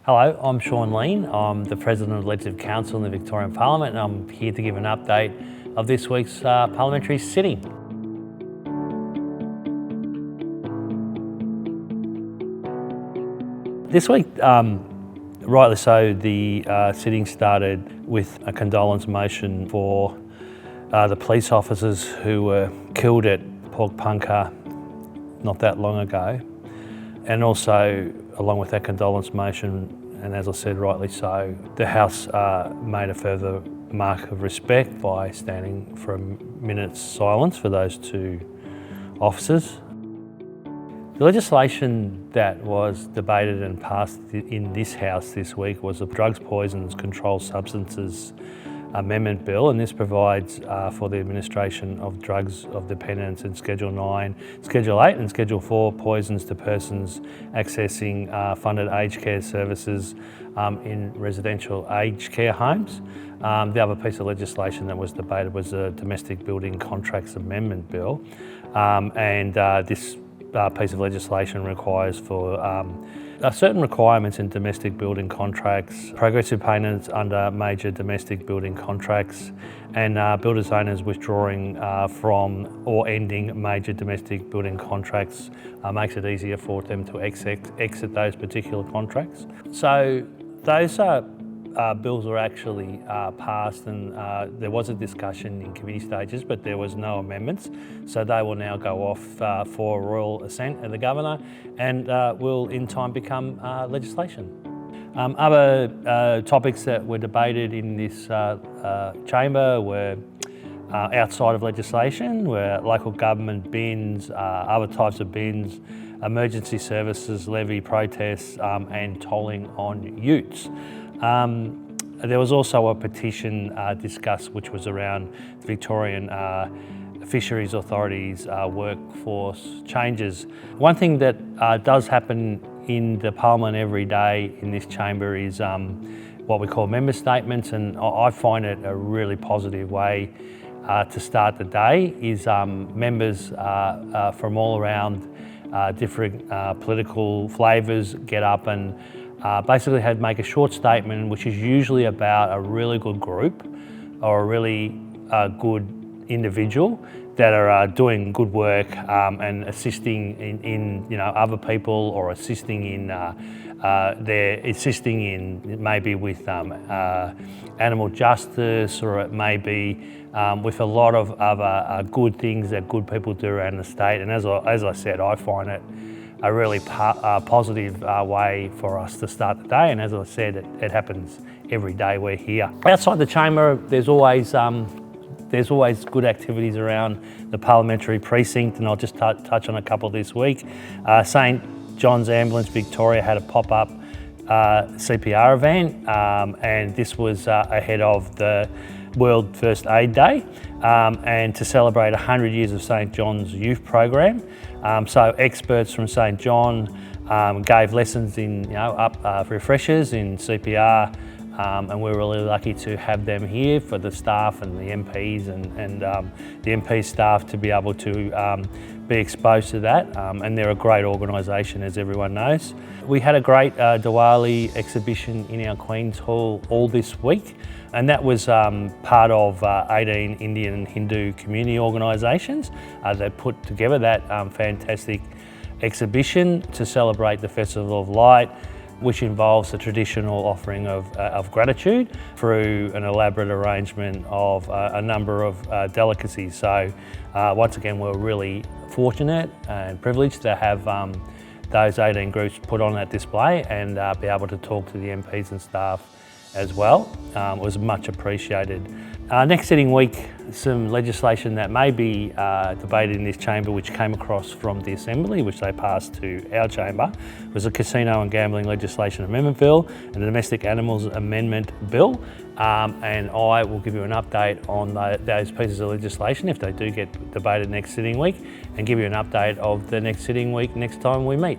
Hello, I'm Sean Lean. I'm the President of the Legislative Council in the Victorian Parliament, and I'm here to give an update of this week's parliamentary sitting. This week, rightly so, the sitting started with a condolence motion for the police officers who were killed at Port Punkah not that long ago. And also, along with that condolence motion, and as I said, rightly so, the House made a further mark of respect by standing for a minute's silence for those two officers. The legislation that was debated and passed in this House this week was the Drugs, Poisons, Controlled Substances Amendment Bill, and this provides for the administration of drugs of dependence in Schedule 9, Schedule 8 and Schedule 4 poisons to persons accessing funded aged care services in residential aged care homes. The other piece of legislation that was debated was the Domestic Building Contracts Amendment Bill, and this piece of legislation requires for certain requirements in domestic building contracts, progressive payments under major domestic building contracts, and builders owners withdrawing from or ending major domestic building contracts makes it easier for them to exit those particular contracts. So those bills were actually passed, and there was a discussion in committee stages, but there was no amendments. So they will now go off for royal assent of the Governor and will in time become legislation. Other topics that were debated in this chamber were outside of legislation, were local government bins, other types of bins, emergency services, levy protests, and tolling on utes. There was also a petition discussed which was around the Victorian Fisheries Authority's workforce changes. One thing that does happen in the Parliament every day in this chamber is what we call member statements, and I find it a really positive way to start the day. Is members from all around different political flavours get up and basically make a short statement which is usually about a really good group or a really good individual that are doing good work and assisting in other people, or assisting in maybe with animal justice, or it may be with a lot of other good things that good people do around the state. And as I said, I find it a really positive way for us to start the day, and as I said, it happens every day we're here. Outside the chamber, there's always good activities around the parliamentary precinct, and I'll just touch on a couple this week. St John's Ambulance Victoria had a pop-up CPR event, and this was ahead of the World First Aid Day, and to celebrate 100 years of St John's youth program. So experts from St John gave lessons in refreshers in CPR, and we're really lucky to have them here for the staff and the MPs and the MP staff to be able to be exposed to that, and they're a great organisation, as everyone knows. We had a great Diwali exhibition in our Queen's Hall all this week, and that was part of 18 Indian and Hindu community organisations that put together that fantastic exhibition to celebrate the Festival of Light, which involves the traditional offering of gratitude through an elaborate arrangement of a number of delicacies. So once again, we're really fortunate and privileged to have those 18 groups put on that display and be able to talk to the MPs and staff as well. It was much appreciated. Next sitting week, some legislation that may be debated in this chamber, which came across from the Assembly, which they passed to our chamber, was a Casino and Gambling Legislation Amendment Bill and the Domestic Animals Amendment Bill. And I will give you an update on those pieces of legislation if they do get debated next sitting week, and give you an update of the next sitting week next time we meet.